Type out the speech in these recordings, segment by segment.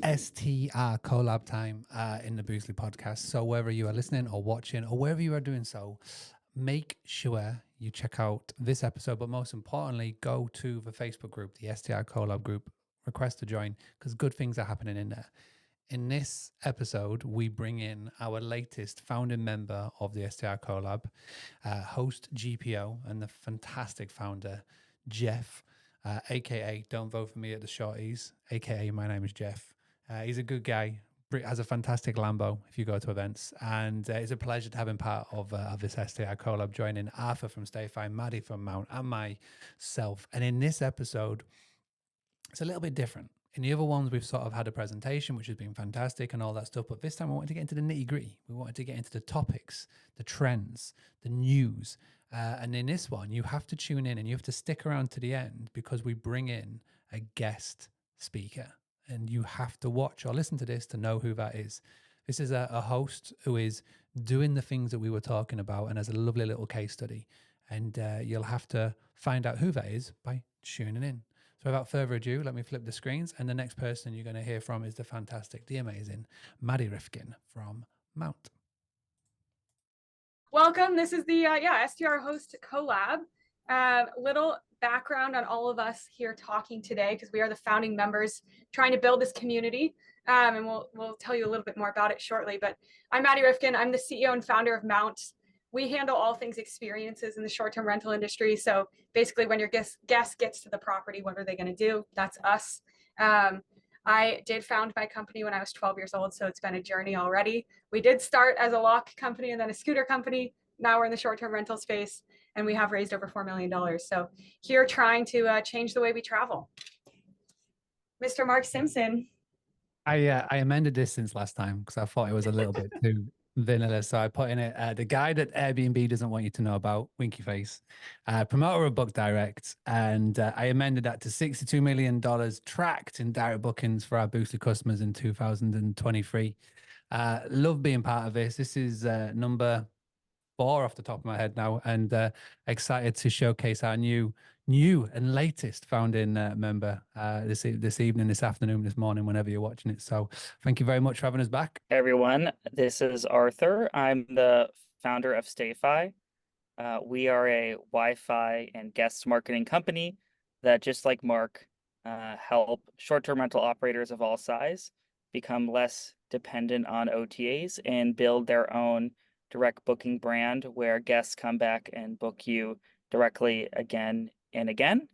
STR collab time in the Boostly podcast. So wherever you are listening or watching or wherever you are doing so, make sure you check out this episode. But most importantly, go to the Facebook group, the STR collab group, request to join because good things are happening in there. In this episode, we bring in our latest founding member of the STR collab, host GPO, and the fantastic founder, Jeff, aka Don't Vote for Me at the Shorties, aka My Name is Jeff. He's a good guy, has a fantastic Lambo if you go to events, and it's a pleasure to have him part of this STR collab, joining Arthur from Stayfine, Maddie from Mount, and myself. And in this episode, it's a little bit different. In the other ones, we've sort of had a presentation, which has been fantastic and all that stuff. But this time, we wanted to get into the nitty gritty. We wanted to get into the topics, the trends, the news. And in this one, you have to tune in and you have to stick around to the end because we bring in a guest speaker. And you have to watch or listen to this to know who that is. This is a host who is doing the things that we were talking about and has a lovely little case study. And you'll have to find out who that is by tuning in. So without further ado, let me flip the screens. And the next person you're going to hear from is the fantastic, the amazing Maddie Rifkin from Mount. Welcome. This is the STR host Collab. Little background on all of us here talking today because we are the founding members trying to build this community. And we'll tell you a little bit more about it shortly. But I'm Maddie Rifkin. I'm the CEO and founder of Mount. We handle all things experiences in the short-term rental industry. So basically when your guest gets to the property, what are they going to do? That's us. I did found my company when I was 12 years old, so it's been a journey already. We did start as a lock company and then a scooter company. Now we're in the short-term rental space, and we have raised over $4 million. So here trying to change the way we travel. Mr. Mark Simpson. I amended this since last time because I thought it was a little bit too vanilla. So I put in it the guy that Airbnb doesn't want you to know about, winky face, promoter of Book Direct, and I amended that to $62 million tracked in direct bookings for our boosted customers in 2023. Love being part of this. This is number 4 off the top of my head now, and excited to showcase our new and latest founding member this evening, this afternoon, this morning, whenever you're watching it. So thank you very much for having us back. Hey everyone, this is Arthur. I'm the founder of Stayfi. We are a Wi-Fi and guest marketing company that, just like Mark, help short-term rental operators of all size become less dependent on OTAs and build their own direct booking brand where guests come back and book you directly again and again.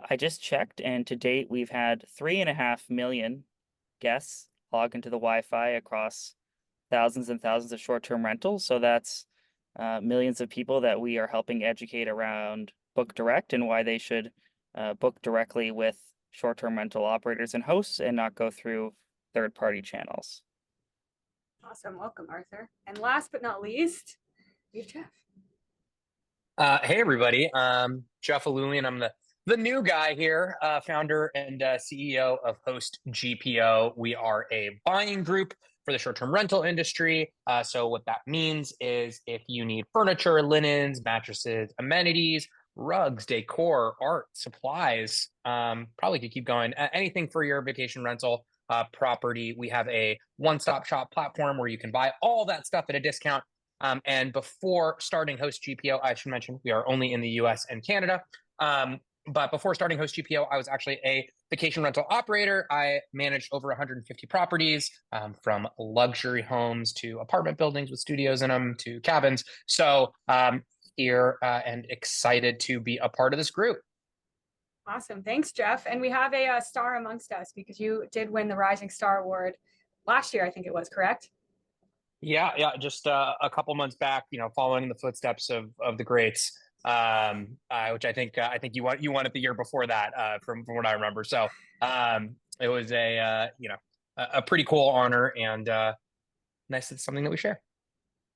I just checked, and to date, we've had 3.5 million guests log into the Wi-Fi across thousands and thousands of short-term rentals. So that's millions of people that we are helping educate around Book Direct and why they should book directly with short-term rental operators and hosts and not go through third-party channels. Awesome. Welcome, Arthur. And last but not least, we have Jeff. Hey, everybody. Jeff Alulian. I'm the new guy here, founder and CEO of Host GPO. We are a buying group for the short-term rental industry. So what that means is if you need furniture, linens, mattresses, amenities, rugs, decor, art, supplies, probably could keep going, anything for your vacation rental property, we have a one-stop shop platform where you can buy all that stuff at a discount. And before starting Host GPO, I should mention we are only in the US and Canada. But before starting Host GPO, I was actually a vacation rental operator. I managed over 150 properties, from luxury homes to apartment buildings with studios in them to cabins. So here and excited to be a part of this group. Awesome. Thanks, Jeff. And we have a star amongst us because you did win the Rising Star Award last year, I think it was, correct? Yeah, just a couple months back, following in the footsteps of the greats, which I think you won it the year before that, from what I remember. So it was a pretty cool honor, and nice that it's something that we share.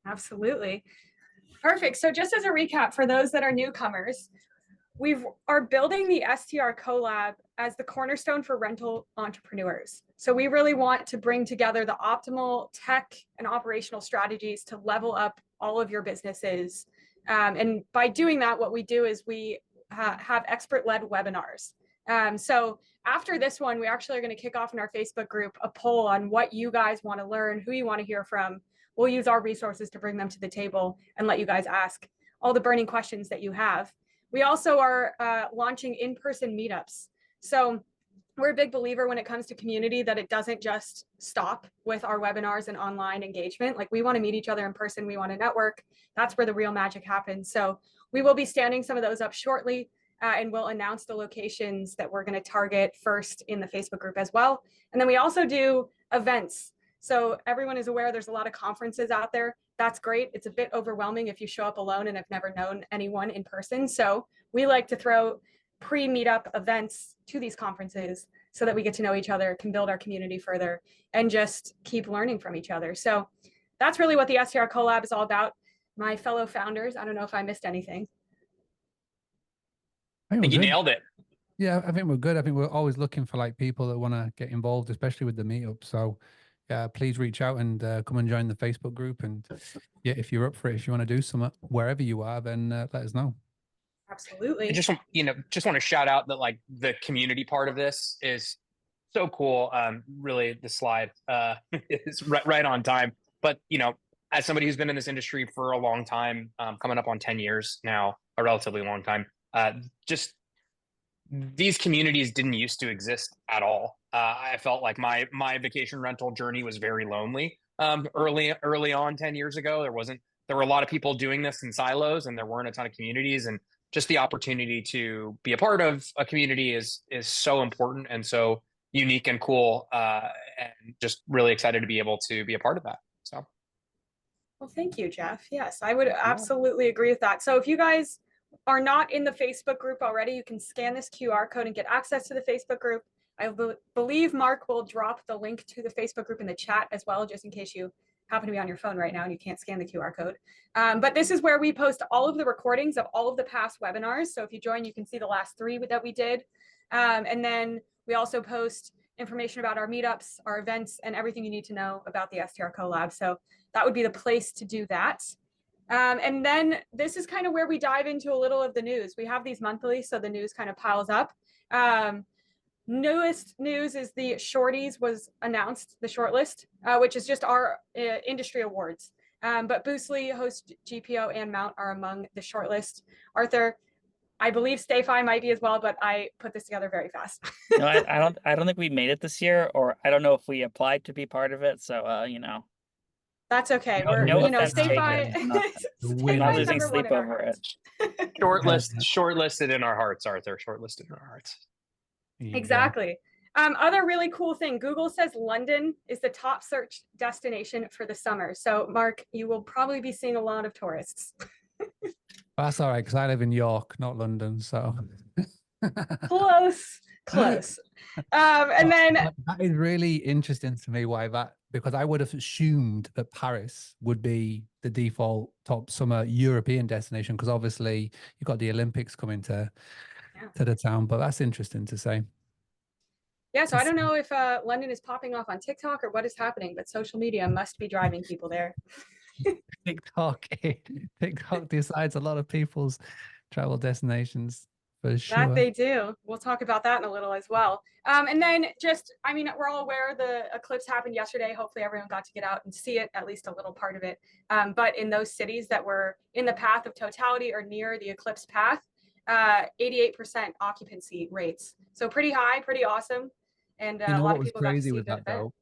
Absolutely. Perfect. So just as a recap for those that are newcomers, we are building the STR Collab as the cornerstone for rental entrepreneurs. So we really want to bring together the optimal tech and operational strategies to level up all of your businesses. And by doing that, what we do is we have expert-led webinars. So after this one, we actually are going to kick off in our Facebook group a poll on what you guys want to learn, who you want to hear from. We'll use our resources to bring them to the table and let you guys ask all the burning questions that you have. We also are launching in-person meetups. So we're a big believer when it comes to community that it doesn't just stop with our webinars and online engagement. Like, we want to meet each other in person. We want to network. That's where the real magic happens. So we will be standing some of those up shortly, and we'll announce the locations that we're going to target first in the Facebook group as well. And then we also do events. So everyone is aware there's a lot of conferences out there. That's great. It's a bit overwhelming if you show up alone and have never known anyone in person. So we like to throw pre-meetup events to these conferences so that we get to know each other, can build our community further, and just keep learning from each other. So that's really what the STR Collab is all about. My fellow founders, I don't know if I missed anything. I think you nailed it. Yeah, I think we're good. I think we're always looking for like people that want to get involved, especially with the meetup. So yeah, please reach out and come and join the Facebook group. And yeah, if you're up for it, if you want to do something wherever you are, then let us know. Absolutely. I just want to shout out that like the community part of this is so cool. Really, the slide is right on time. But as somebody who's been in this industry for a long time, coming up on 10 years now, a relatively long time, just these communities didn't used to exist at all. I felt like my vacation rental journey was very lonely early on 10 years ago. There were a lot of people doing this in silos, and there weren't a ton of communities. And just the opportunity to be a part of a community is so important and so unique and cool, and just really excited to be able to be a part of that. So, well, thank you, Jeff. Yes, I would absolutely agree with that. So if you guys are not in the Facebook group already, you can scan this QR code and get access to the Facebook group. I believe Mark will drop the link to the Facebook group in the chat as well, just in case you happen to be on your phone right now and you can't scan the QR code. But this is where we post all of the recordings of all of the past webinars. So if you join, you can see the last 3 that we did. And then we also post information about our meetups, our events, and everything you need to know about the STR Collab. So that would be the place to do that. And then this is kind of where we dive into a little of the news. We have these monthly, so the news kind of piles up. Newest news is the Shorties was announced, the shortlist, which is just our industry awards. But Boostly, Host GPO, and Mount are among the shortlist. Arthur, I believe StayFi might be as well, but I put this together very fast. No, I don't think we made it this year, or I don't know if we applied to be part of it. So That's okay. No, We're StayFi. We're not losing sleep over it. Shortlisted in our hearts, Arthur. Shortlisted in our hearts. Exactly. Other really cool thing, Google says London is the top search destination for the summer. So Mark, you will probably be seeing a lot of tourists. That's all right, because I live in York, not London. So close. And then that is really interesting to me because I would have assumed that Paris would be the default top summer European destination, because obviously you've got the Olympics coming to the town. But that's interesting to say. Yeah, so I don't know if London is popping off on TikTok or what is happening, but social media must be driving people there. TikTok decides a lot of people's travel destinations, for sure. That they do. We'll talk about that in a little as well. And then we're all aware the eclipse happened yesterday. Hopefully everyone got to get out and see it, at least a little part of it. But in those cities that were in the path of totality or near the eclipse path, 88% occupancy rates. So pretty high, pretty awesome. And a lot of people got to see with that event. though?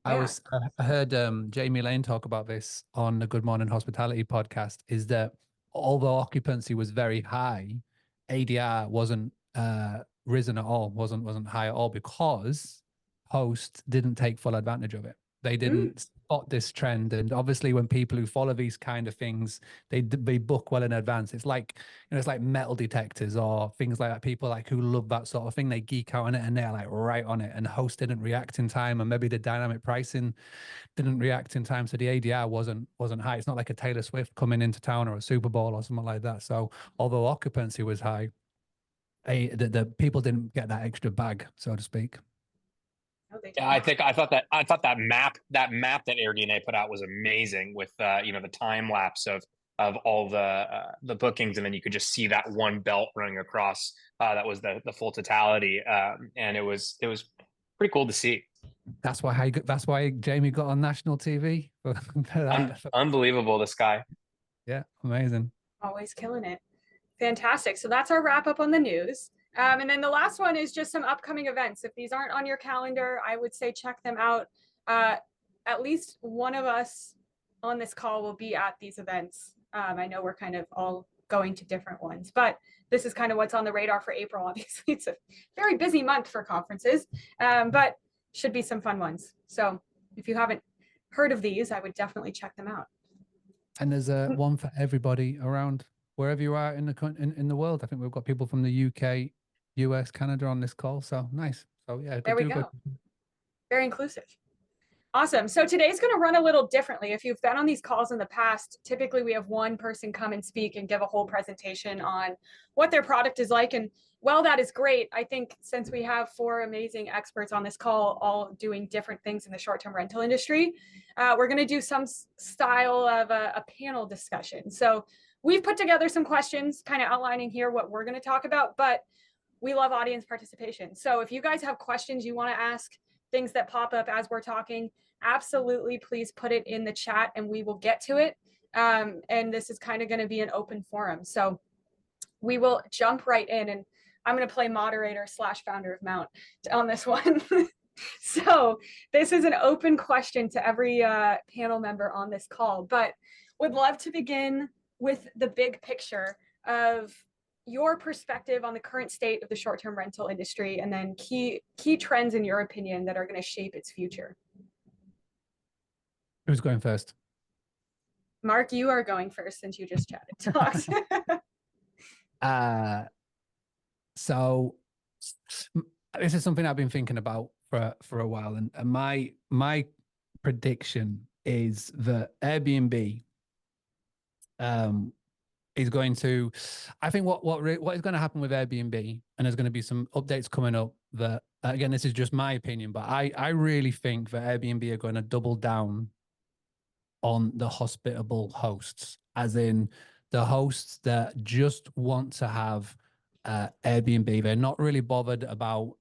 I heard Jamie Lane talk about this on the Good Morning Hospitality podcast, is that although occupancy was very high, ADR wasn't risen at all, wasn't high at all, because hosts didn't take full advantage of it. They didn't spot this trend. And obviously when people who follow these kind of things, they book well in advance. It's like, it's like metal detectors or things like that. People like who love that sort of thing, they geek out on it and they're like right on it, and host didn't react in time, and maybe the dynamic pricing didn't react in time. So the ADR wasn't high. It's not like a Taylor Swift coming into town or a Super Bowl or something like that. So although occupancy was high, the people didn't get that extra bag, so to speak. Yeah, I thought that map that AirDNA put out was amazing with the time lapse of of all the bookings, and then you could just see that one belt running across. That was the full totality, and it was pretty cool to see. That's why Jamie got on national TV for that. Unbelievable, this guy. Yeah, amazing. Always killing it. Fantastic. So that's our wrap up on the news. And then the last one is just some upcoming events. If these aren't on your calendar, I would say check them out. At least one of us on this call will be at these events. I know we're kind of all going to different ones, but this is kind of what's on the radar for April. Obviously, it's a very busy month for conferences, but should be some fun ones. So if you haven't heard of these, I would definitely check them out. And there's a one for everybody around wherever you are in the world. I think we've got people from the UK, US, Canada on this call. So nice. So yeah, there we go. Very inclusive. Awesome. So today's going to run a little differently. If you've been on these calls in the past, typically we have one person come and speak and give a whole presentation on what their product is like. And while that is great, I think since we have 4 amazing experts on this call, all doing different things in the short-term rental industry, we're going to do some style of a panel discussion. So we've put together some questions kind of outlining here what we're going to talk about, but we love audience participation. So if you guys have questions you want to ask, things that pop up as we're talking, absolutely please put it in the chat and we will get to it. And this is kind of going to be an open forum. So we will jump right in, and I'm going to play moderator / founder of Mount on this one. So this is an open question to every panel member on this call, but would love to begin with the big picture of your perspective on the current state of the short-term rental industry, and then key trends in your opinion that are going to shape its future. Who's going first? Mark, you are going first since you just talked. So this is something I've been thinking about for a while, and my prediction is that Airbnb is going to, I think what is going to happen with Airbnb, and there's going to be some updates coming up that, again, this is just my opinion, but I really think that Airbnb are going to double down on the hospitable hosts, as in the hosts that just want to have Airbnb. They're not really bothered about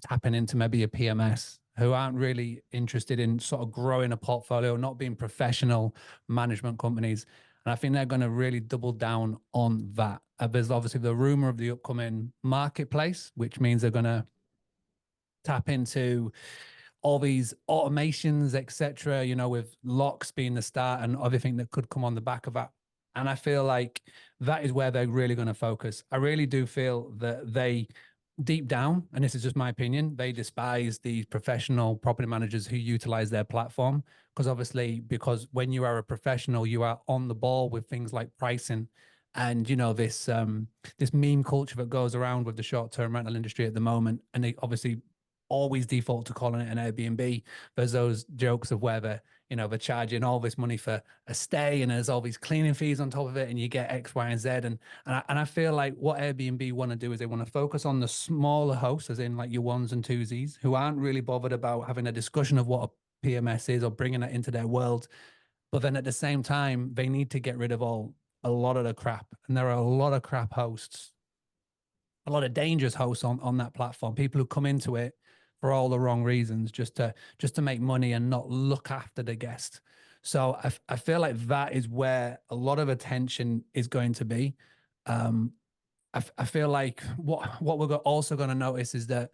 tapping into maybe a PMS, who aren't really interested in sort of growing a portfolio, not being professional management companies. And I think they're going to really double down on that. There's obviously the rumor of the upcoming marketplace, which means they're going to tap into all these automations, etc., you know, with locks being the start and everything that could come on the back of that. And I feel like that is where they're really going to focus. I really do feel that they, deep down, and this is just my opinion, they despise the professional property managers who utilize their platform. Because when you are a professional, you are on the ball with things like pricing and, you know, this meme culture that goes around with the short-term rental industry at the moment. And they obviously always default to calling it an Airbnb. There's those jokes of where they're charging all this money for a stay, and there's all these cleaning fees on top of it, and you get X, Y, and Z. And I feel like what Airbnb want to do is they want to focus on the smaller hosts, as in like your ones and twosies, who aren't really bothered about having a discussion of what a PMS is or bringing that into their world. But then at the same time, they need to get rid of a lot of the crap. And there are a lot of crap hosts, a lot of dangerous hosts on that platform, people who come into it for all the wrong reasons, just to make money and not look after the guest. So I feel like that is where a lot of attention is going to be. I feel like what we're also going to notice is that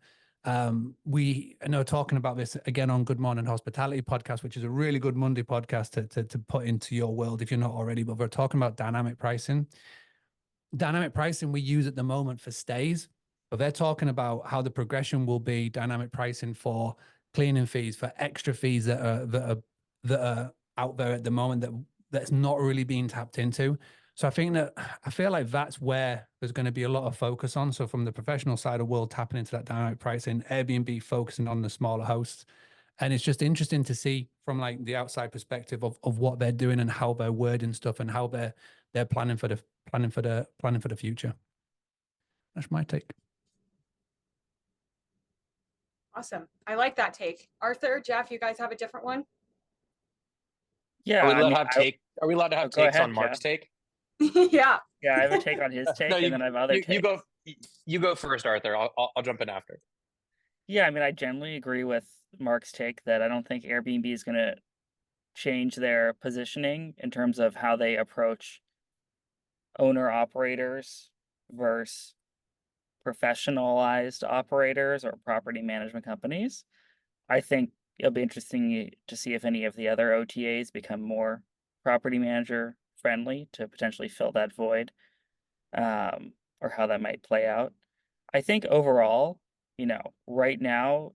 we know, talking about this again on Good Morning Hospitality podcast, which is a really good Monday podcast to put into your world if you're not already, but we're talking about dynamic pricing. Dynamic pricing we use at the moment for stays, but they're talking about how the progression will be dynamic pricing for cleaning fees, for extra fees that are out there at the moment that's not really being tapped into. So I feel like that's where there's going to be a lot of focus on. So from the professional side of the world, tapping into that dynamic pricing, Airbnb focusing on the smaller hosts. And it's just interesting to see from like the outside perspective of what they're doing and how they're wording stuff and how they're planning for the future. That's my take. Awesome. I like that take. Arthur, Jeff, you guys have a different one? Yeah, Are we I allowed mean, to have take? Are we allowed to oh, have go takes ahead, on Mark's Jeff. take? Yeah. Yeah, I have a take on his No, take, and then I have other you takes. you go first, Arthur. I'll jump in after. Yeah, I mean, I generally agree with Mark's take that I don't think Airbnb is going to change their positioning in terms of how they approach owner operators versus professionalized operators or property management companies. I think it'll be interesting to see if any of the other OTAs become more property manager friendly to potentially fill that void, or how that might play out. I think overall, right now,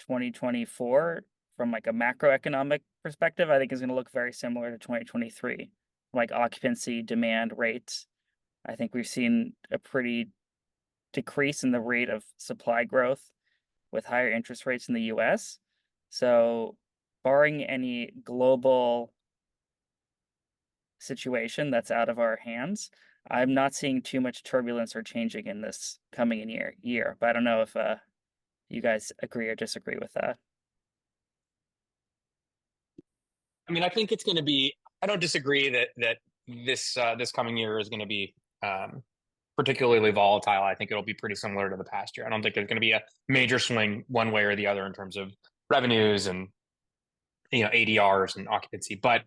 2024, from like a macroeconomic perspective, I think is going to look very similar to 2023, like occupancy, demand, rates. I think we've seen a pretty decrease in the rate of supply growth with higher interest rates in the US. So, barring any global situation that's out of our hands, I'm not seeing too much turbulence or changing in this coming year. But I don't know if you guys agree or disagree with that. I mean, I think it's going to be. I don't disagree that this coming year is going to be particularly volatile. I think it'll be pretty similar to the past year. I don't think there's going to be a major swing one way or the other in terms of revenues and ADRs and occupancy. But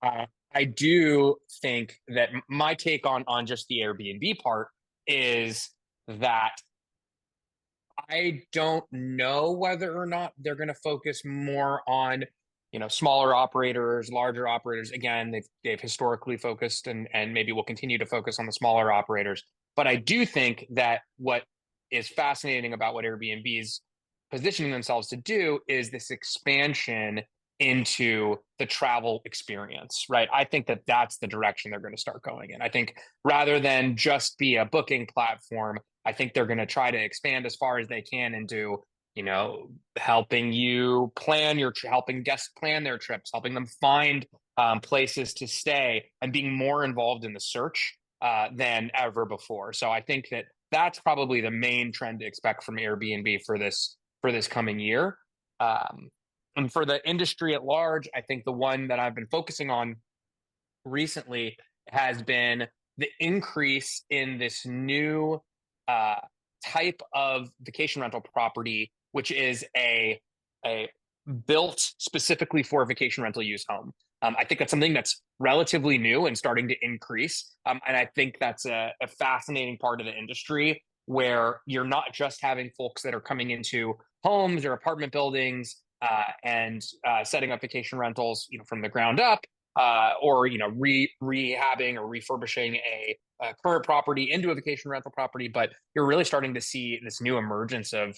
I do think that my take on just the Airbnb part is that I don't know whether or not they're going to focus more on, smaller operators, larger operators. Again, they've historically focused and maybe will continue to focus on the smaller operators. But I do think that what is fascinating about what Airbnb's positioning themselves to do is this expansion into the travel experience, right? I think that that's the direction they're going to start going in. I think rather than just be a booking platform, I think they're going to try to expand as far as they can into, helping helping guests plan their trips, helping them find places to stay, and being more involved in the search than ever before. So I think that that's probably the main trend to expect from Airbnb for this coming year. And for the industry at large, I think the one that I've been focusing on recently has been the increase in this new type of vacation rental property, which is a built specifically for vacation rental use home. I think that's something that's relatively new and starting to increase. And I think that's a fascinating part of the industry where you're not just having folks that are coming into homes or apartment buildings and setting up vacation rentals, from the ground up, or rehabbing or refurbishing a current property into a vacation rental property, but you're really starting to see this new emergence of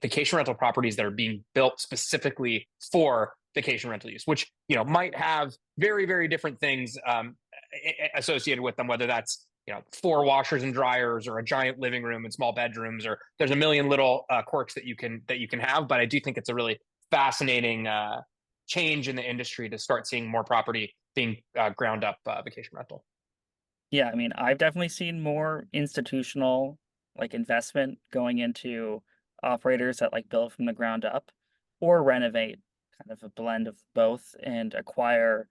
vacation rental properties that are being built specifically for vacation rental use, which might have very, very different things associated with them, whether that's 4 washers and dryers or a giant living room and small bedrooms, or there's a million little quirks that you can have. But I do think it's a really fascinating change in the industry to start seeing more property being ground up vacation rental. Yeah, I mean, I've definitely seen more institutional like investment going into operators that like build from the ground up or renovate, kind of a blend of both, and acquire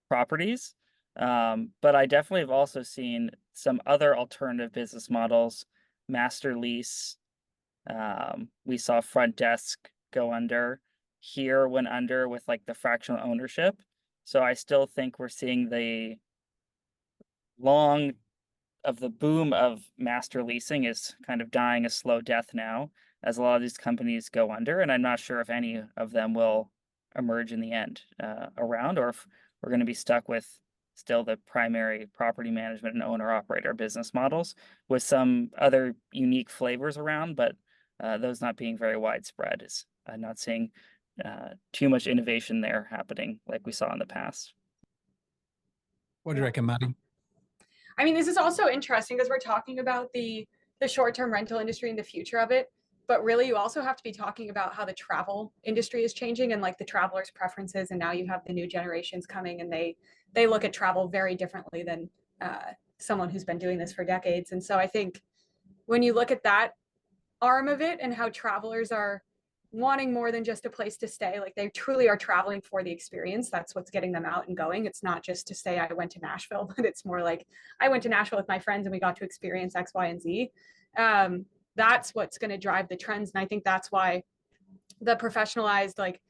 properties. But I definitely have also seen some other alternative business models, master lease. We saw front desk go under. Here went under with like the fractional ownership. So I still think we're seeing the long of the boom of master leasing is kind of dying a slow death now as a lot of these companies go under, and I'm not sure if any of them will emerge in the end around, or if we're going to be stuck with still the primary property management and owner operator business models with some other unique flavors around, but those not being very widespread. Is not seeing too much innovation there happening like we saw in the past. What do you reckon, Maddie? I mean, this is also interesting because we're talking about the short-term rental industry and the future of it, but really you also have to be talking about how the travel industry is changing and like the travelers' preferences. And now you have the new generations coming, and they look at travel very differently than someone who's been doing this for decades. And so I think when you look at that arm of it and how travelers are wanting more than just a place to stay. Like they truly are traveling for the experience. That's what's getting them out and going. It's not just to say I went to Nashville, but it's more like I went to Nashville with my friends and we got to experience X, Y, and Z. That's what's going to drive the trends. And I think that's why the professionalized like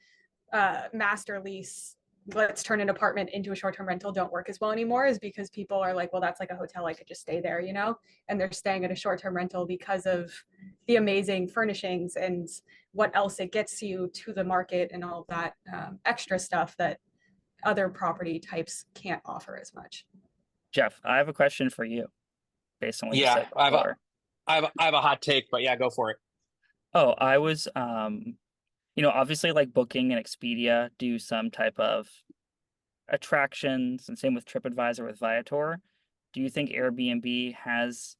master lease, let's turn an apartment into a short-term rental don't work as well anymore, is because people are like, well, that's like a hotel, I could just stay there, you know, and they're staying at a short-term rental because of the amazing furnishings and what else it gets you to the market and all that extra stuff that other property types can't offer as much. Jeff, I have a question for you based on what you Yeah, said before. I have a hot take, but yeah, go for it. Oh, I was, obviously like Booking and Expedia do some type of attractions, and same with TripAdvisor with Viator. Do you think Airbnb has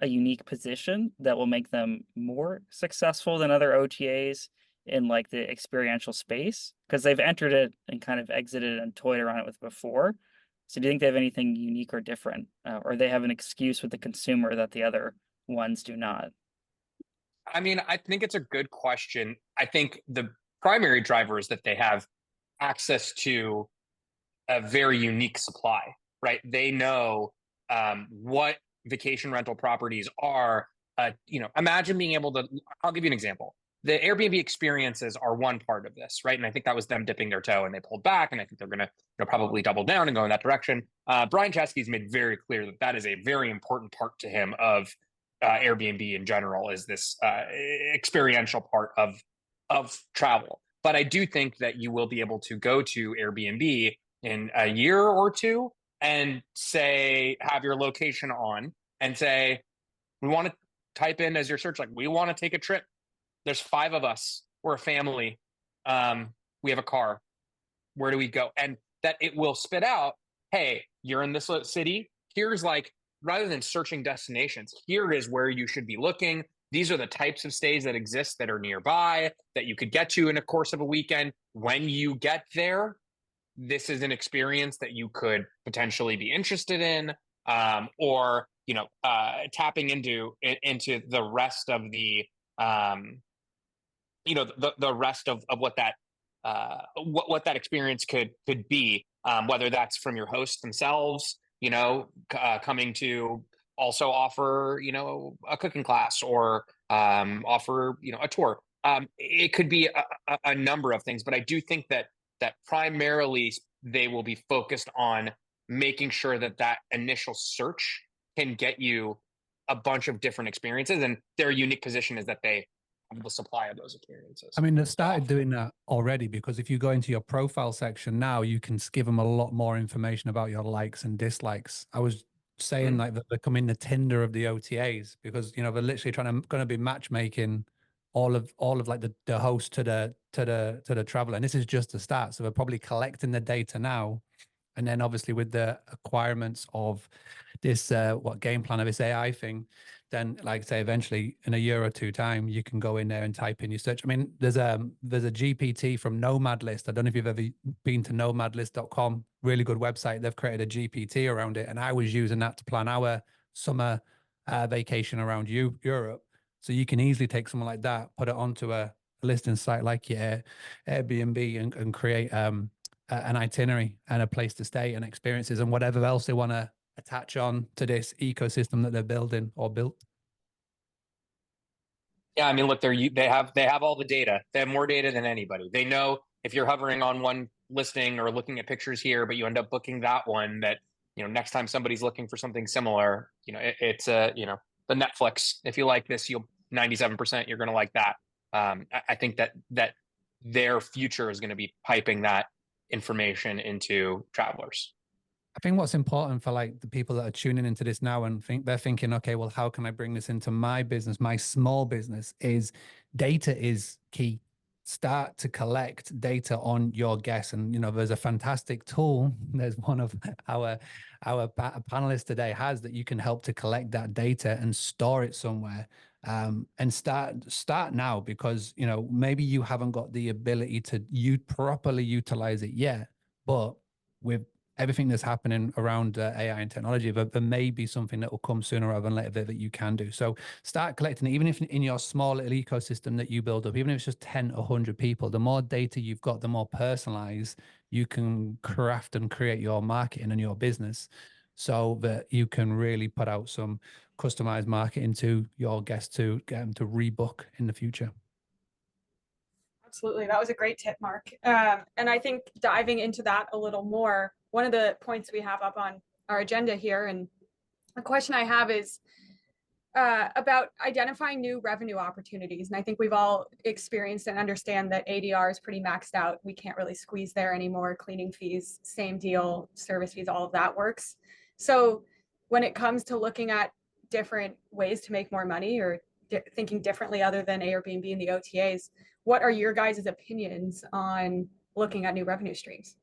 a unique position that will make them more successful than other OTAs in like the experiential space? Because they've entered it and kind of exited and toyed around it with before. So do you think they have anything unique or different, or they have an excuse with the consumer that the other ones do not? I mean, I think it's a good question. I think the primary driver is that they have access to a very unique supply, right? They know what vacation rental properties are. Imagine being able to, I'll give you an example. The Airbnb experiences are one part of this, right? And I think that was them dipping their toe and they pulled back. And I think they're going to probably double down and go in that direction. Brian Chesky's made very clear that that is a very important part to him of Airbnb in general, is this experiential part of travel. But I do think that you will be able to go to Airbnb in a year or two and say, have your location on and say, we want to type in as your search, like, we want to take a trip. There's 5 of us. We're a family. We have a car. Where do we go? And that it will spit out, hey, you're in this city. Here's like, rather than searching destinations, here is where you should be looking. These are the types of stays that exist that are nearby that you could get to in a course of a weekend. When you get there, this is an experience that you could potentially be interested in, or tapping into the rest of the the rest of what that what that experience could be, whether that's from your hosts themselves, coming to also offer a cooking class, or offer a tour. It could be a number of things, but I do think that primarily they will be focused on making sure that initial search can get you a bunch of different experiences, and their unique position is that they have the supply of those experiences. I mean, they've started doing that already, because if you go into your profile section now, you can give them a lot more information about your likes and dislikes. I was saying like that they're becoming the Tinder of the OTAs, because they're literally going to be matchmaking all of like the host to the traveler, and this is just the start. So they're probably collecting the data now, and then obviously with the acquirements of this game plan of this AI thing, then like say eventually in a year or two time you can go in there and type in your search. I mean, there's a GPT from Nomad List. I don't know if you've ever been to nomadlist.com. Really good website. They've created a GPT around it, and I was using that to plan our summer vacation around Europe. So you can easily take something like that, put it onto a listing site like your Airbnb, and create an itinerary and a place to stay and experiences and whatever else they want to attach on to this ecosystem that they're building or built. Yeah, I mean, look, they have all the data. They have more data than anybody. They know if you're hovering on one listing or looking at pictures here, but you end up booking that one, that next time somebody's looking for something similar, it's the Netflix. If you like this, you'll 97% you're going to like that. I think that their future is going to be piping that information into travelers. I think what's important for like the people that are tuning into this now and they're thinking, okay, well, how can I bring this into my business, my small business, is data is key. Start to collect data on your guests. And, there's a fantastic tool. There's one of our panelists today has that you can help to collect that data and store it somewhere. And start now, because, maybe you haven't got the ability to properly utilize it yet, but with everything that's happening around AI and technology, but there may be something that will come sooner rather than later that you can do. So start collecting it, even if in your small little ecosystem that you build up, even if it's just 10 or 100 people, the more data you've got, the more personalized you can craft and create your marketing and your business, so that you can really put out some customized marketing to your guests to get them to rebook in the future. Absolutely. That was a great tip, Mark. And I think diving into that a little more, one of the points we have up on our agenda here, and a question I have is about identifying new revenue opportunities. And I think we've all experienced and understand that ADR is pretty maxed out. We can't really squeeze there anymore. Cleaning fees, same deal, service fees, all of that works. So when it comes to looking at different ways to make more money, or thinking differently other than Airbnb and the OTAs, what are your guys' opinions on looking at new revenue streams?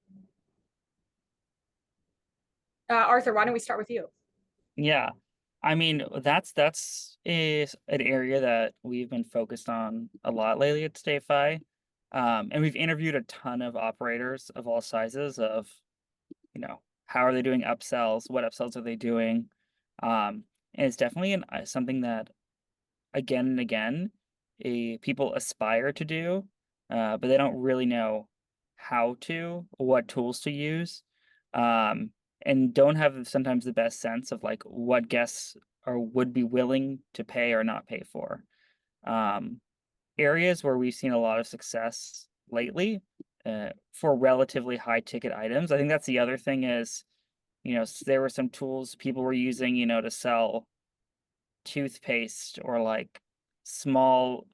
Arthur, why don't we start with you? Yeah. I mean, that's is an area that we've been focused on a lot lately at StayFi. And we've interviewed a ton of operators of all sizes of, how are they doing upsells? What upsells are they doing? And it's definitely something that again and again, people aspire to do, but they don't really know how to, or what tools to use, and don't have sometimes the best sense of like what guests or would be willing to pay or not pay for. Areas where we've seen a lot of success lately for relatively high ticket items. I think that's the other thing is, there were some tools people were using, to sell toothpaste or like small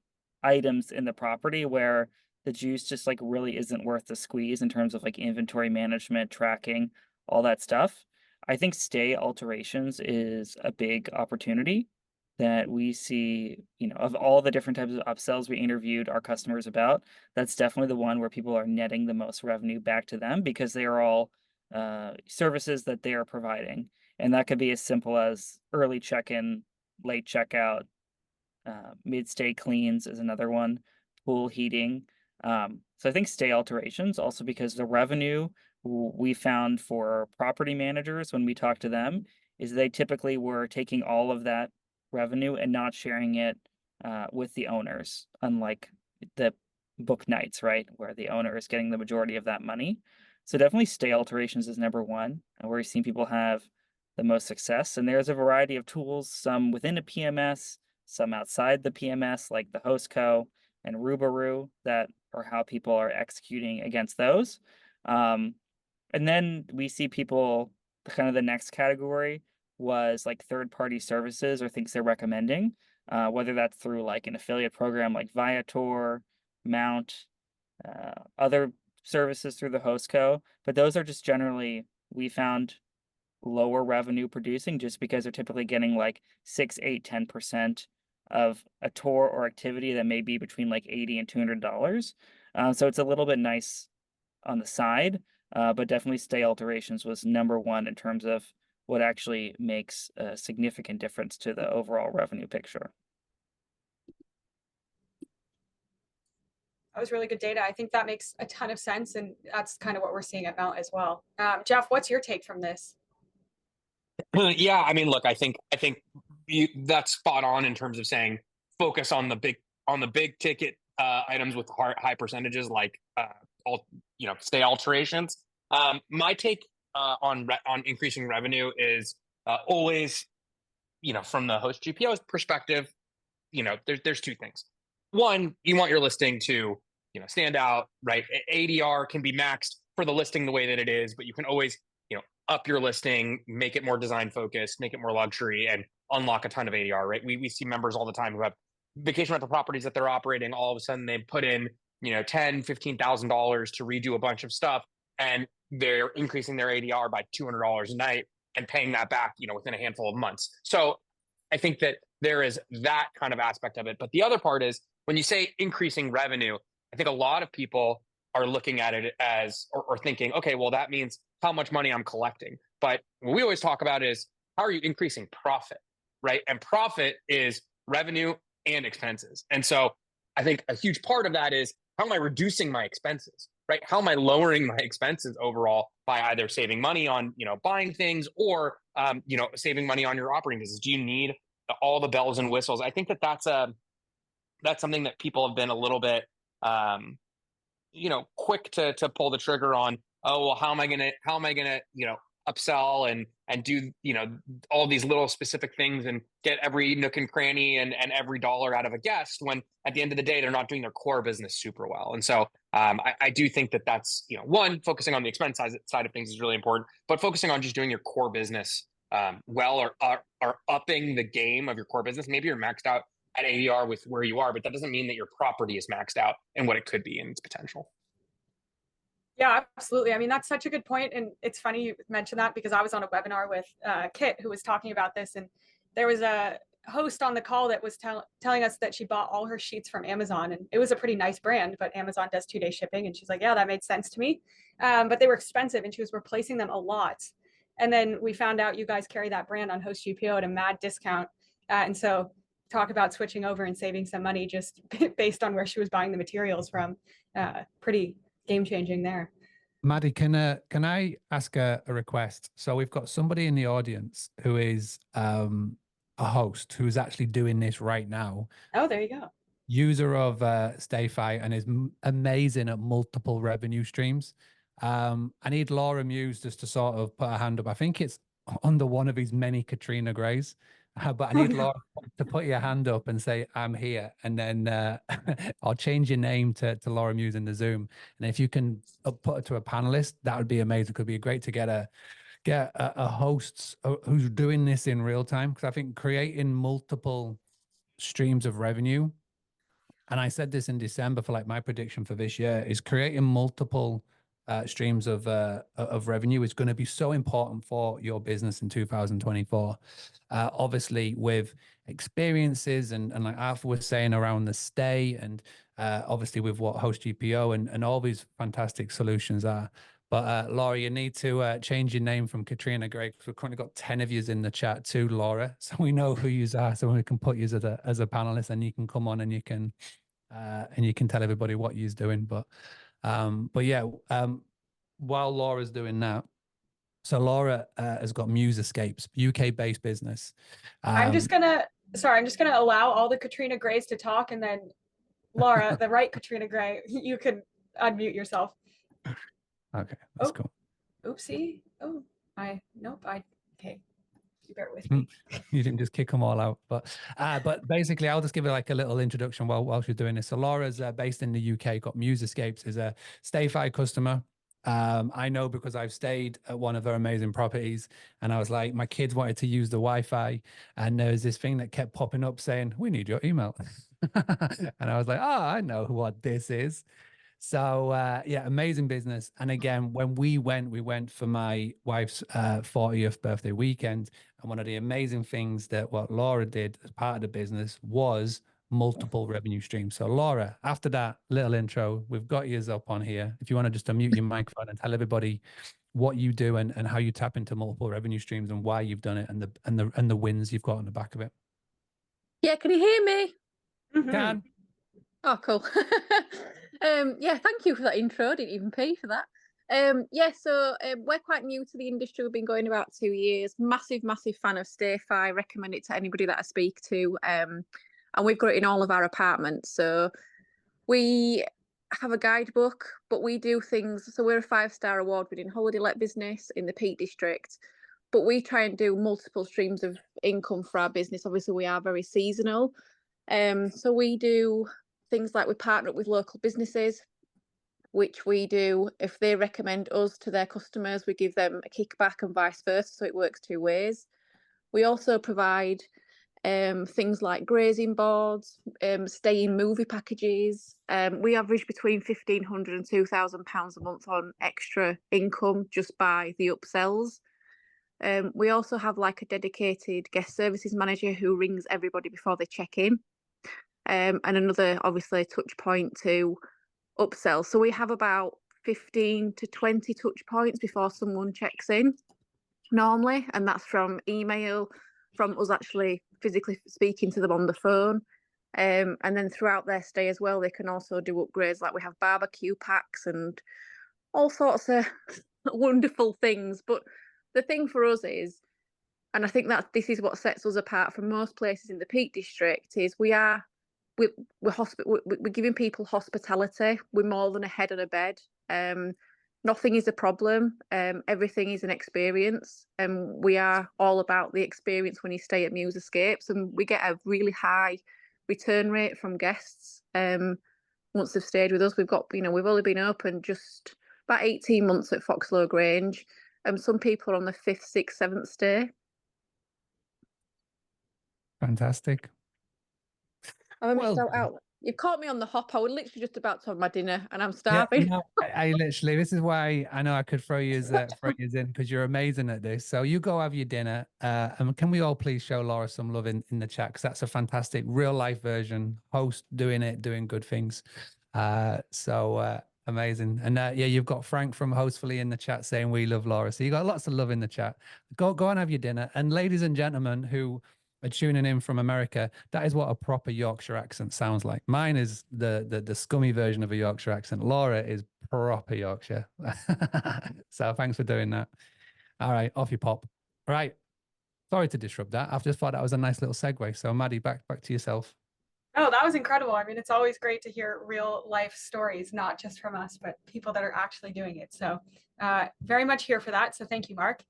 items in the property where the juice just like really isn't worth the squeeze in terms of like inventory management, tracking, all that stuff. I think stay alterations is a big opportunity that we see, of all the different types of upsells we interviewed our customers about, that's definitely the one where people are netting the most revenue back to them because they are all services that they are providing. And that could be as simple as early check-in, late checkout, mid-stay cleans is another one, pool heating. So I think stay alterations also because the revenue we found for property managers when we talked to them is they typically were taking all of that revenue and not sharing it with the owners, unlike the book nights, right, where the owner is getting the majority of that money. So definitely stay alterations is number one, where we've seen people have the most success. And there's a variety of tools, some within a PMS, some outside the PMS, like the Hostco and Rubaroo, that are how people are executing against those. And then we see people, kind of the next category was like third-party services or things they're recommending, whether that's through like an affiliate program like Viator, Mount, other services through the Hostco. But those are just generally, we found, lower revenue producing just because they're typically getting like 6, 8, 10% of a tour or activity that may be between like $80 and $200. So it's a little bit nice on the side, but definitely stay alterations was number one in terms of what actually makes a significant difference to the overall revenue picture. That was really good data. I think that makes a ton of sense, and that's kind of what we're seeing at Mount as well. Jeff, what's your take from this? Yeah, I mean, look, I think that's spot on in terms of saying focus on the big ticket items with high percentages, like stay alterations. My take on increasing revenue is always, from the host GPO's perspective, there's two things. One, you want your listing to stand out, right? ADR can be maxed for the listing the way that it is, but you can always up your listing, make it more design focused, make it more luxury, and unlock a ton of ADR, right? We see members all the time who have vacation rental properties that they're operating. All of a sudden they put in, $10,000, $15,000 to redo a bunch of stuff, and they're increasing their ADR by $200 a night and paying that back, within a handful of months. So I think that there is that kind of aspect of it. But the other part is when you say increasing revenue, I think a lot of people are looking at it as, or thinking, okay, well, that means how much money I'm collecting. But what we always talk about is how are you increasing profit, right? And profit is revenue and expenses. And so I think a huge part of that is how am I reducing my expenses, right? How am I lowering my expenses overall by either saving money on, buying things or, saving money on your operating business? Do you need all the bells and whistles? I think that's something that people have been a little bit, quick to pull the trigger on. Oh, well, how am I gonna, upsell and do, all these little specific things and get every nook and cranny and every dollar out of a guest, when at the end of the day, they're not doing their core business super well. And so I do think that's, one, focusing on the expense side of things is really important, but focusing on just doing your core business well, or upping the game of your core business. Maybe you're maxed out at ADR with where you are, but that doesn't mean that your property is maxed out and what it could be in its potential. Yeah, absolutely. I mean, that's such a good point. And it's funny you mentioned that, because I was on a webinar with Kit, who was talking about this. And there was a host on the call that was telling us that she bought all her sheets from Amazon. And it was a pretty nice brand, but Amazon does 2-day shipping. And she's like, yeah, that made sense to me. But they were expensive and she was replacing them a lot. And then we found out you guys carry that brand on Host GPO at a mad discount. And so talk about switching over and saving some money just based on where she was buying the materials from. Pretty game-changing there. Maddie, can I ask a request? So we've got somebody in the audience who is a host who is actually doing this right now. Oh, there you go. User of StayFi, and is amazing at multiple revenue streams. I need Laura Muse just to sort of put her hand up. I think it's under one of his many Katrina Grays. But I need Laura to put your hand up and say, I'm here. And then I'll change your name to Laura Muse in the Zoom. And if you can put her to a panelist, that would be amazing. It could be great to get a host who's doing this in real time. Because I think creating multiple streams of revenue, and I said this in December for like my prediction for this year, is creating multiple streams of revenue is going to be so important for your business in 2024. Obviously, with experiences and like Arthur was saying around the stay, and obviously with what Host GPO and all these fantastic solutions are. But Laura, you need to change your name from Katrina Gray, because we've currently got 10 of yous in the chat too, Laura. So we know who you are, so we can put you as a panelist, and you can come on and you can tell everybody what you're doing. But yeah, while Laura's doing that, so Laura has got Muse Escapes, UK-based business. I'm just gonna allow all the Katrina Grays to talk, and then Laura, the right Katrina Gray, you can unmute yourself. Okay, that's cool. Oopsie. Oh, okay. You bear with me. You didn't just kick them all out, but basically, I'll just give it like a little introduction while she's doing this. So Laura's based in the UK, got Muse Escapes, is a StayFi customer. I know because I've stayed at one of her amazing properties, and I was like, my kids wanted to use the Wi-Fi, and there was this thing that kept popping up saying, we need your email. And I was like, oh, I know what this is. So yeah, amazing business. And again, when we went for my wife's 40th birthday weekend. And one of the amazing things that what Laura did as part of the business was multiple revenue streams. So Laura, after that little intro, we've got yours up on here. If you want to just unmute your microphone and tell everybody what you do and how you tap into multiple revenue streams and why you've done it, and the wins you've got on the back of it. Yeah, can you hear me? Mm-hmm. Can. Oh, cool. Yeah, thank you for that intro. Didn't even pay for that. Yeah, so we're quite new to the industry. We've been going about 2 years. Massive fan of StayFi. Recommend it to anybody that I speak to. And we've got it in all of our apartments. So we have a guidebook, but we do things. So we're a 5-star award-winning holiday let business in the Peak District. But we try and do multiple streams of income for our business. Obviously, we are very seasonal. So we do things like we partner up with local businesses, which we do. If they recommend us to their customers, we give them a kickback and vice versa. So it works 2 ways. We also provide things like grazing boards, staying movie packages. We average between £1,500 and £2,000 a month on extra income just by the upsells. We also have like a dedicated guest services manager who rings everybody before they check in. And another, obviously, touch point to upsell. So we have about 15 to 20 touch points before someone checks in normally. And that's from email, from us actually physically speaking to them on the phone. And then throughout their stay as well, they can also do upgrades, like we have barbecue packs and all sorts of wonderful things. But the thing for us is, and I think that this is what sets us apart from most places in the Peak District, is we're giving people hospitality. We're more than a head and a bed. Nothing is a problem. Everything is an experience, and we are all about the experience when you stay at Muse Escapes. And we get a really high return rate from guests. Once they've stayed with us, we've only been open just about 18 months at Foxlow Grange. Some people are on the 5th, 6th, 7th stay. Fantastic. I missed out. You've caught me on the hop. I was literally just about to have my dinner, and I'm Yeah, starving. no, I literally, this is why I know I could throw you in, because you're amazing at this. So you go have your dinner. And can we all please show Laura some love in the chat? Because that's a fantastic real life version. Host doing good things. Amazing. And yeah, you've got Frank from Hostfully in the chat saying we love Laura. So you got lots of love in the chat. Go and have your dinner. And ladies and gentlemen who are tuning in from America, that is what a proper Yorkshire accent sounds like. Mine is the scummy version of a Yorkshire accent. Laura is proper Yorkshire. So thanks for doing that. All right, off you pop. All right. Sorry to disrupt that. I've just thought that was a nice little segue. So Maddie, back to yourself. Oh, that was incredible. I mean, it's always great to hear real life stories, not just from us, but people that are actually doing it. So very much here for that. So thank you, Mark.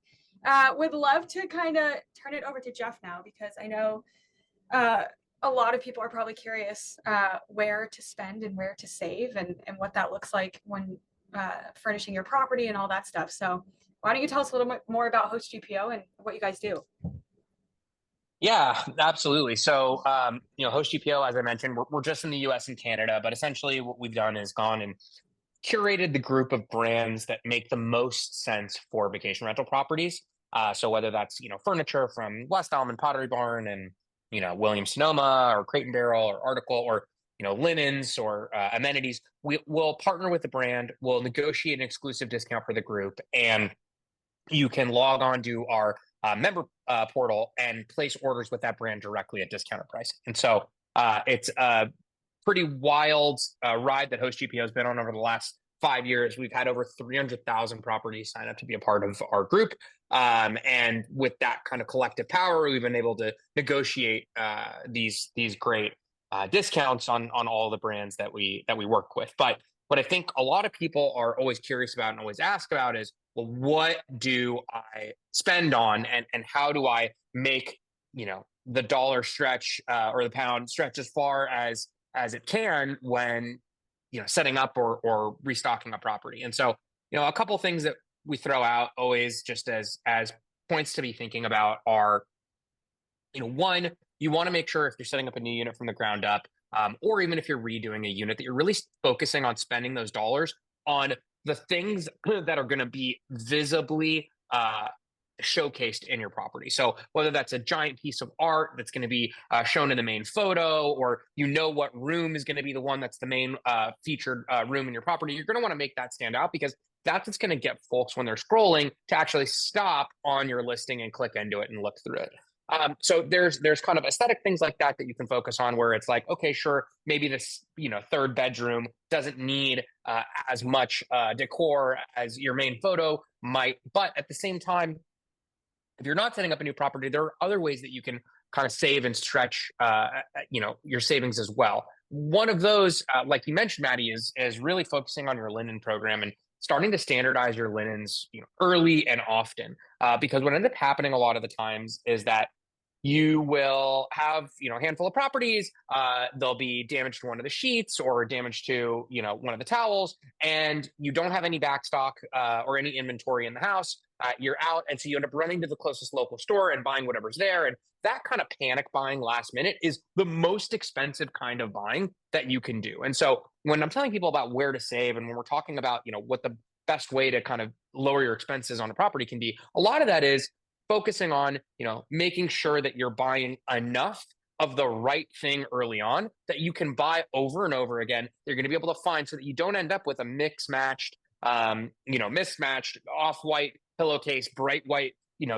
Would love to kind of turn it over to Jeff now, because I know a lot of people are probably curious where to spend and where to save and what that looks like when furnishing your property and all that stuff. So why don't you tell us a little bit more about Host GPO and what you guys do? Yeah, absolutely. So, Host GPO, as I mentioned, we're just in the US and Canada, but essentially what we've done is gone and curated the group of brands that make the most sense for vacation rental properties. So whether that's, furniture from West Elm and Pottery Barn and, Williams Sonoma or Crate and Barrel or Article, or, linens or amenities, we'll partner with the brand, we'll negotiate an exclusive discount for the group, and you can log on to our member portal and place orders with that brand directly at discounted pricing. And so it's a pretty wild ride that Host GPO has been on over the last 5 years. We've had over 300,000 properties sign up to be a part of our group. And with that kind of collective power, we've been able to negotiate these great discounts on all the brands that we work with. But what I think a lot of people are always curious about and always ask about is, well, what do I spend on, and how do I make, the dollar stretch or the pound stretch as far as it can when, setting up or restocking a property. And so, a couple of things that we throw out always just as points to be thinking about are, one, you want to make sure if you're setting up a new unit from the ground up, or even if you're redoing a unit, that you're really focusing on spending those dollars on the things that are going to be visibly showcased in your property. So whether that's a giant piece of art that's going to be shown in the main photo, or what room is going to be the one that's the main featured room in your property, you're going to want to make that stand out, because that's what's going to get folks, when they're scrolling, to actually stop on your listing and click into it and look through it. So there's kind of aesthetic things like that you can focus on, where it's like, okay, sure, maybe this third bedroom doesn't need as much decor as your main photo might, but at the same time, if you're not setting up a new property, there are other ways that you can kind of save and stretch your savings as well. One of those, like you mentioned, Maddie, is really focusing on your linen program and starting to standardize your linens early and often, because what ends up happening a lot of the times is that you will have a handful of properties, there'll be damage to one of the sheets or damage to one of the towels, and you don't have any backstock or any inventory in the house. You're out, and so you end up running to the closest local store and buying whatever's there. And that kind of panic buying last minute is the most expensive kind of buying that you can do. And so when I'm telling people about where to save, and when we're talking about what the best way to kind of lower your expenses on a property can be, a lot of that is focusing on making sure that you're buying enough of the right thing early on that you can buy over and over again. You're going to be able to find, so that you don't end up with a mismatched off-white pillowcase, bright white,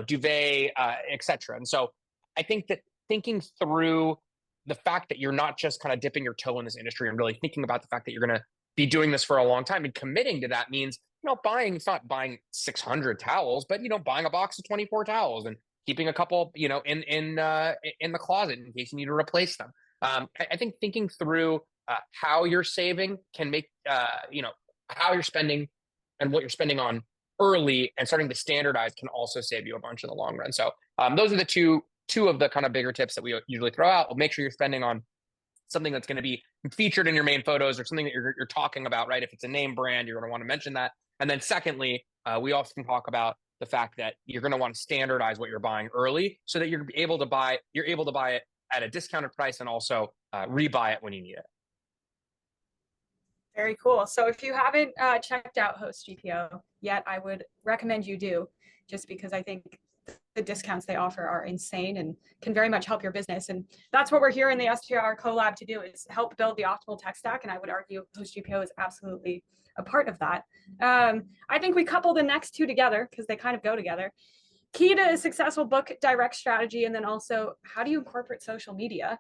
duvet, etc. And so I think that thinking through the fact that you're not just kind of dipping your toe in this industry and really thinking about the fact that you're going to be doing this for a long time and committing to that means, it's not buying 600 towels, but, buying a box of 24 towels and keeping a couple, in the closet in case you need to replace them. I think thinking through how you're saving can make, how you're spending and what you're spending on early and starting to standardize can also save you a bunch in the long run. So those are the two of the kind of bigger tips that we usually throw out. We'll make sure you're spending on something that's going to be featured in your main photos or something that you're talking about, right? If it's a name brand, you're going to want to mention that. And then secondly, we often talk about the fact that you're going to want to standardize what you're buying early so that you're able to buy it at a discounted price and also rebuy it when you need it. Very cool. So if you haven't checked out Host GPO yet, I would recommend you do, just because I think the discounts they offer are insane and can very much help your business. And that's what we're here in the STR Collab to do, is help build the optimal tech stack. And I would argue Host GPO is absolutely a part of that. I think we couple the next two together because they kind of go together. Key to a successful book direct strategy, and then also how do you incorporate social media?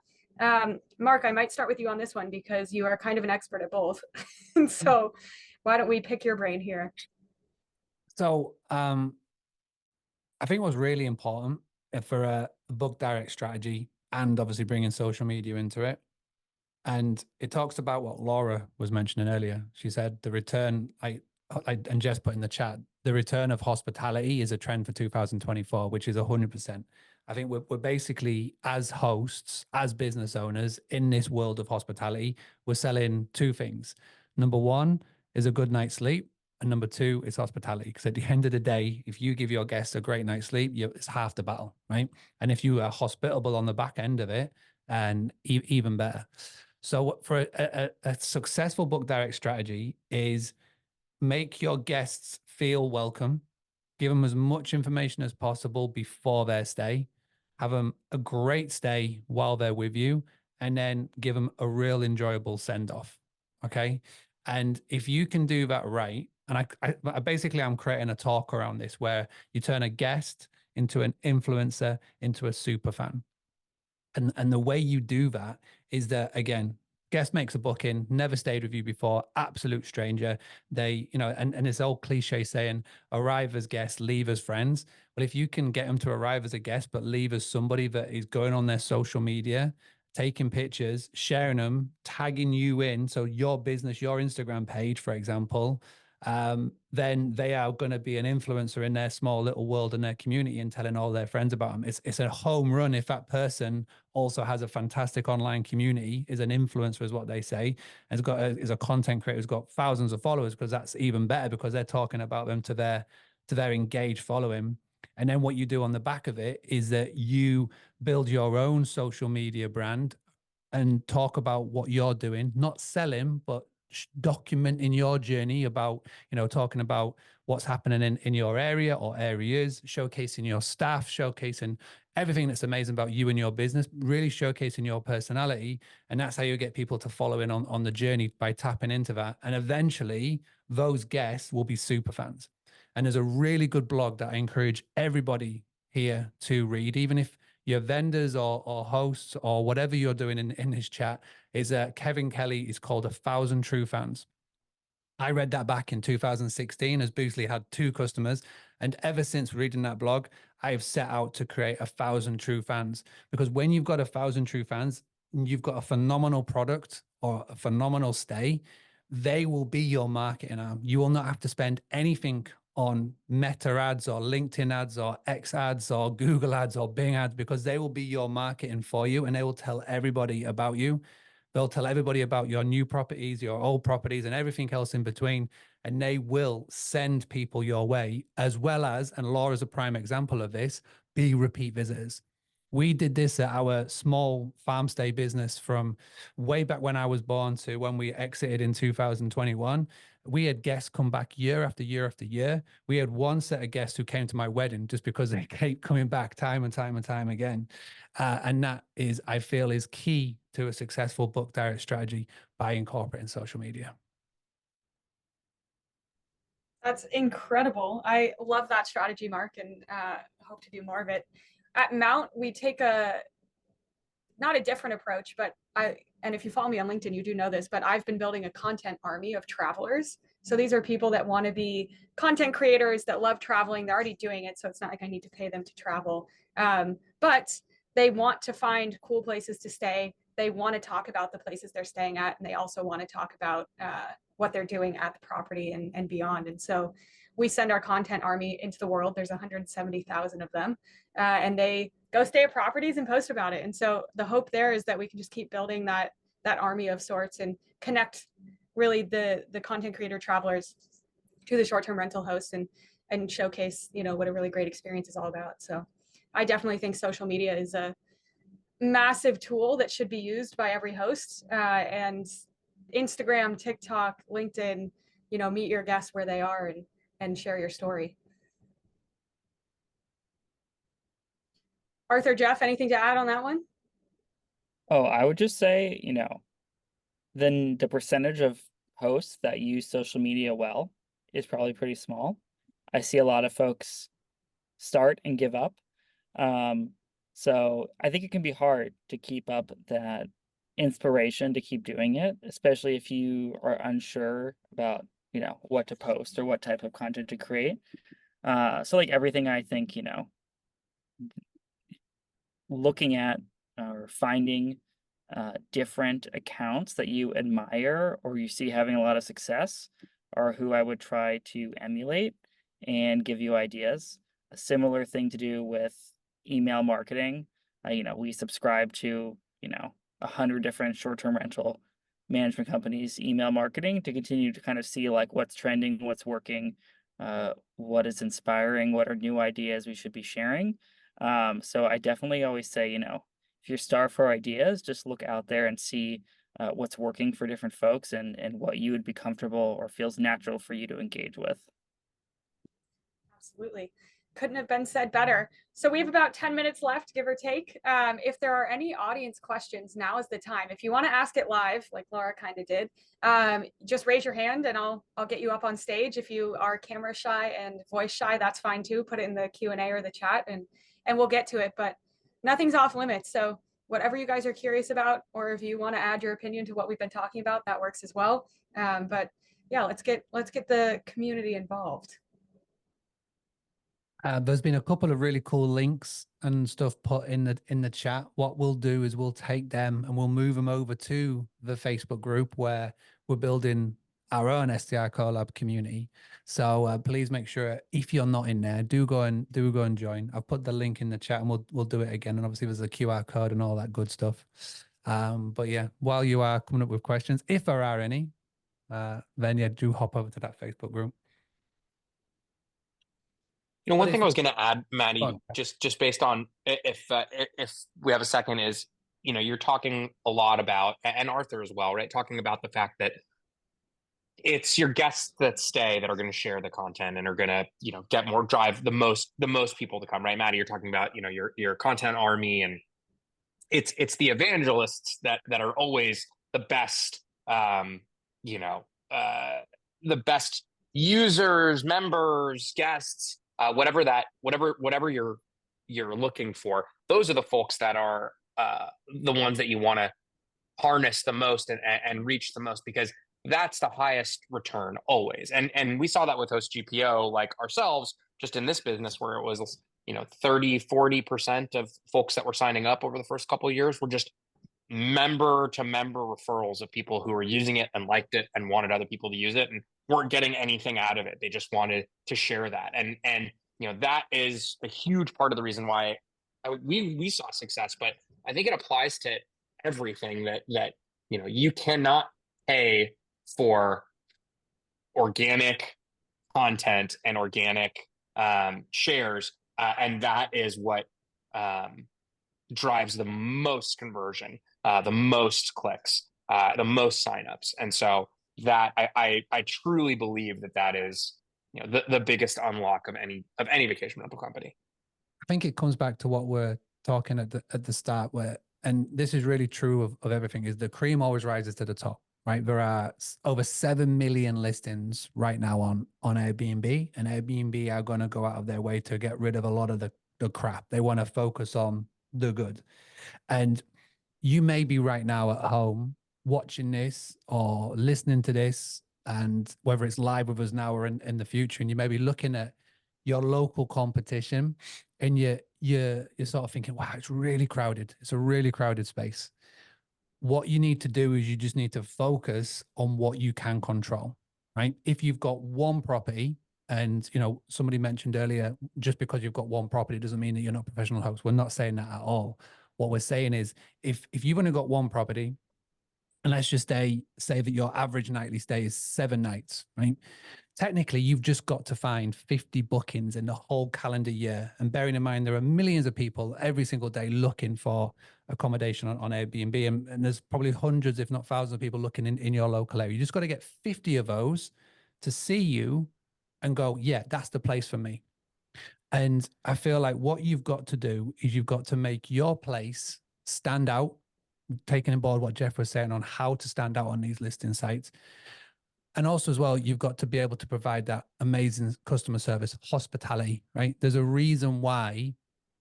Mark, I might start with you on this one because you are kind of an expert at both. And so why don't we pick your brain here? So I think what's really important for a book direct strategy, and obviously bringing social media into it, and it talks about what Laura was mentioning earlier. She said the return, and Jess put in the chat, the return of hospitality is a trend for 2024, which is 100%. I think we're basically, as hosts, as business owners in this world of hospitality, we're selling two things. Number one is a good night's sleep. And number two is hospitality. Because at the end of the day, if you give your guests a great night's sleep, it's half the battle, right? And if you are hospitable on the back end of it, and even better. So for a successful book direct strategy is make your guests feel welcome, give them as much information as possible before their stay, have them a great stay while they're with you, and then give them a real enjoyable send off. Okay. And if you can do that right, and I basically, I'm creating a talk around this where you turn a guest into an influencer, into a super fan. And the way you do that is that, again, guest makes a booking, never stayed with you before, absolute stranger. They, and it's old cliche saying, arrive as guests, leave as friends. But if you can get them to arrive as a guest, but leave as somebody that is going on their social media, taking pictures, sharing them, tagging you in. So your business, your Instagram page, for example, then they are going to be an influencer in their small little world and their community and telling all their friends about them. It's a home run if that person also has a fantastic online community, is an influencer, is what they say, and is a content creator who's got thousands of followers, because that's even better because they're talking about them to their engaged following. And then what you do on the back of it is that you build your own social media brand and talk about what you're doing, not selling, but documenting your journey about, talking about what's happening in your area or areas, showcasing your staff, showcasing everything that's amazing about you and your business, really showcasing your personality. And that's how you get people to follow in on the journey, by tapping into that. And eventually those guests will be super fans. And there's a really good blog that I encourage everybody here to read, even if your vendors or hosts or whatever you're doing in this chat, is Kevin Kelly is called 1,000 True Fans. I read that back in 2016 as Boostly had 2 customers. And ever since reading that blog, I have set out to create 1,000 true fans, because when you've got 1,000 true fans, you've got a phenomenal product or a phenomenal stay, they will be your marketing arm. You will not have to spend anything on Meta ads or LinkedIn ads or X ads or Google ads or Bing ads, because they will be your marketing for you, and they will tell everybody about you. They'll tell everybody about your new properties, your old properties, and everything else in between. And they will send people your way, as well as, and Laura's a prime example of this, be repeat visitors. We did this at our small farm stay business from way back when I was born to when we exited in 2021. We had guests come back year after year after year. We had one set of guests who came to my wedding just because they keep coming back time and time and time again. And that is, I feel, is key to a successful book direct strategy, by incorporating social media. That's incredible. I love that strategy, Mark, and hope to do more of it. At Mount, we take a not a different approach, but and if you follow me on LinkedIn, you do know this, but I've been building a content army of travelers. So these are people that want to be content creators that love traveling. They're already doing it, so it's not like I need to pay them to travel. But they want to find cool places to stay. They want to talk about the places they're staying at, and they also want to talk about what they're doing at the property and beyond. And so we send our content army into the world. There's 170,000 of them, and they go stay at properties and post about it. And so the hope there is that we can just keep building that army of sorts and connect really the content creator travelers to the short-term rental hosts and showcase, you know, what a really great experience is all about. So I definitely think social media is a massive tool that should be used by every host, and Instagram, TikTok, LinkedIn, you know, meet your guests where they are and share your story. Arthur, Jeff, anything to add on that one? Oh, I would just say, you know, then the percentage of hosts that use social media well is probably pretty small. I see a lot of folks start and give up. So I think it can be hard to keep up that inspiration to keep doing it, especially if you are unsure about, you know, what to post or what type of content to create. So like everything, I think, you know, looking at or finding different accounts that you admire or you see having a lot of success are who I would try to emulate and give you ideas. A similar thing to do with email marketing. You know, we subscribe to, you know, 100 different short-term rental management companies' email marketing to continue to kind of see like what's trending, what's working, what is inspiring, what are new ideas we should be sharing. So I definitely always say, you know, if you're starved for ideas, just look out there and see what's working for different folks and what you would be comfortable or feels natural for you to engage with. Absolutely. Couldn't have been said better. So we have about 10 minutes left, give or take. If there are any audience questions, now is the time. If you want to ask it live, like Laura kind of did, just raise your hand and I'll get you up on stage. If you are camera shy and voice shy, that's fine too. Put it in the Q&A or the chat and we'll get to it. But nothing's off limits. So whatever you guys are curious about, or if you want to add your opinion to what we've been talking about, that works as well. But yeah, let's get the community involved. There's been a couple of really cool links and stuff put in the chat. What we'll do is we'll take them and we'll move them over to the Facebook group where we're building our own STR Collab community. So please make sure if you're not in there, do go and join. I've put the link in the chat and we'll do it again. And obviously there's a QR code and all that good stuff. But yeah, while you are coming up with questions, if there are any, then yeah, do hop over to that Facebook group. You know, one thing I was going to add, Maddie, Oh, just based on if we have a second, is, you know, you're talking a lot about, and Arthur as well, right? Talking about the fact that it's your guests that stay that are going to share the content and are going to, you know, get more, drive the most people to come, right? Maddie, you're talking about, you know, your content army, and it's the evangelists that are always the best, you know, the best users, members, guests. Whatever you're looking for, those are the folks that are the ones that you want to harness the most and reach the most, because that's the highest return always. And we saw that with Host GPO, like ourselves, just in this business where it was, you know, 30-40% of folks that were signing up over the first couple of years were just member to member referrals of people who were using it and liked it and wanted other people to use it and weren't getting anything out of it. They just wanted to share that. And you know, that is a huge part of the reason why we saw success. But I think it applies to everything that you know, you cannot pay for organic content and organic shares, and that is what drives the most conversion, the most clicks, the most signups. And so that I truly believe that is, you know, the biggest unlock of any vacation rental company. I think it comes back to what we're talking at the start, where, and this is really true of everything, is the cream always rises to the top, right? There are over 7 million listings right now on Airbnb, and Airbnb are going to go out of their way to get rid of a lot of the crap. They want to focus on the good. And you may be right now at home watching this or listening to this, and whether it's live with us now or in the future, and you may be looking at your local competition and you're sort of thinking, wow, it's really crowded. It's a really crowded space. What you need to do is you just need to focus on what you can control, right? If you've got one property, and somebody mentioned earlier, just because you've got one property doesn't mean that you're not a professional host. We're not saying that at all. What we're saying is if you've only got one property, and let's just say that your average nightly stay is 7 nights, right? Technically, you've just got to find 50 bookings in the whole calendar year. And bearing in mind, there are millions of people every single day looking for accommodation on Airbnb. And there's probably hundreds, if not thousands of people looking in your local area. You just got to get 50 of those to see you and go, yeah, that's the place for me. And I feel like what you've got to do is you've got to make your place stand out, taking on board what Jeff was saying on how to stand out on these listing sites. And also as well, you've got to be able to provide that amazing customer service, hospitality, right? There's a reason why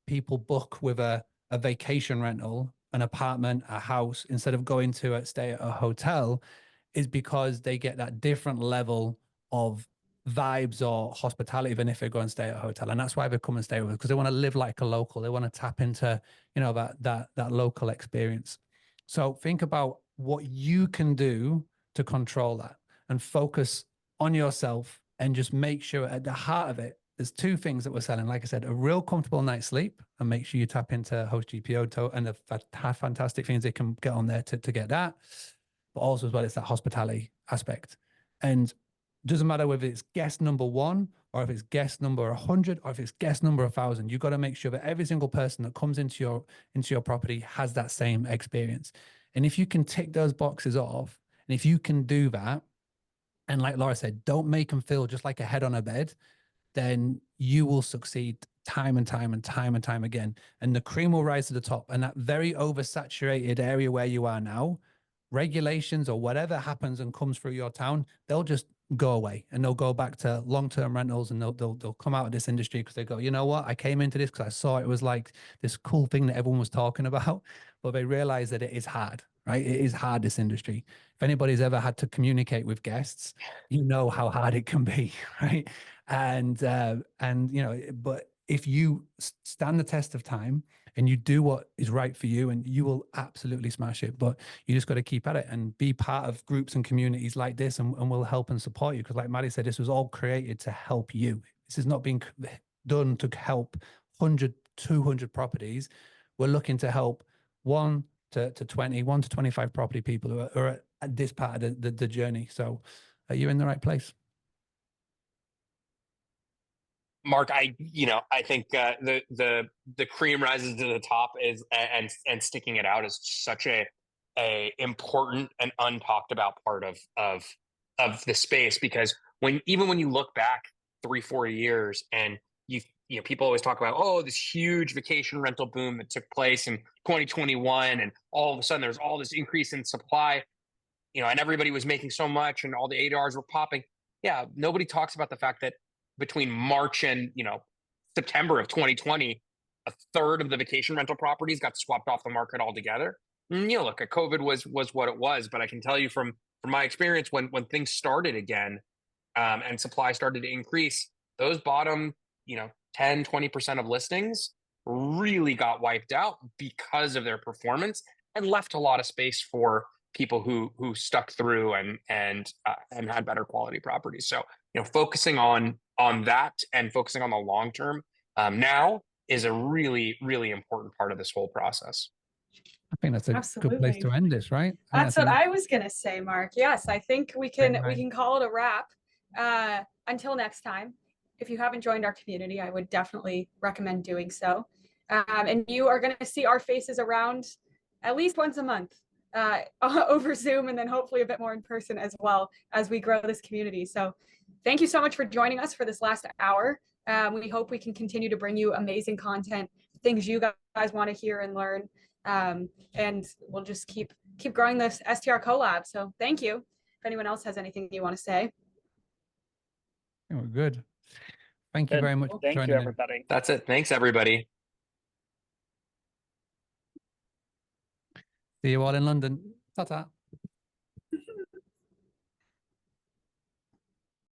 people book with a vacation rental, an apartment, a house, instead of going to stay at a hotel, is because they get that different level of vibes or hospitality than if they go and stay at a hotel. And that's why they come and stay with us, because they want to live like a local. They want to tap into, that local experience. So think about what you can do to control that and focus on yourself, and just make sure at the heart of it, there's 2 things that we're selling. Like I said, a real comfortable night's sleep, and make sure you tap into Host GPO and the fantastic things they can get on there to get that. But also as well, it's that hospitality aspect. And doesn't matter whether it's guest number 1 or if it's guest number 100 or if it's guest number 1,000, you've got to make sure that every single person that comes into your property has that same experience. And if you can tick those boxes off, and if you can do that, and like Laura said, don't make them feel just like a head on a bed, then you will succeed time and time and time and time again. And the cream will rise to the top. And that very oversaturated area where you are now, regulations or whatever happens and comes through your town, they'll just go away, and they'll go back to long-term rentals, and they'll come out of this industry because they go, you know what, I came into this because I saw it was like this cool thing that everyone was talking about, but they realize that it is hard, right? It is hard, this industry. If anybody's ever had to communicate with guests, you know how hard it can be, right? And but if you stand the test of time and you do what is right for you, and you will absolutely smash it. But you just got to keep at it and be part of groups and communities like this, and we'll help and support you. Because like Maddie said, this was all created to help you. This is not being done to help 100, 200 properties. We're looking to help 1 to 20, 1 to 25 property people who are at this part of the journey. So you're in the right place. Mark, I think the cream rises to the top is and sticking it out is such a important and untalked about part of the space, because when you look back 3-4 years, and people always talk about this huge vacation rental boom that took place in 2021, and all of a sudden there's all this increase in supply, and everybody was making so much and all the ADRs were popping. Yeah, nobody talks about the fact that between March and September of 2020, a third of the vacation rental properties got swapped off the market altogether. Look, COVID was what it was, but I can tell you from my experience, when things started again, and supply started to increase, those bottom 10-20% of listings really got wiped out because of their performance, and left a lot of space for people who stuck through and had better quality properties. So focusing on that and focusing on the long term now is a really, really important part of this whole process. I think that's a good place to end this, right? That's what I was gonna say, Mark. Yes, I think we can call it a wrap. Until next time, if you haven't joined our community, I would definitely recommend doing so. And you are going to see our faces around at least once a month over Zoom, and then hopefully a bit more in person as well as we grow this community. So thank you so much for joining us for this last hour. We hope we can continue to bring you amazing content, things you guys want to hear and learn. And we'll just keep growing this STR collab. So thank you. If anyone else has anything you want to say. We're good. Thank you very much. Thank you, everybody. That's it. Thanks, everybody. See you all in London. Ta-ta.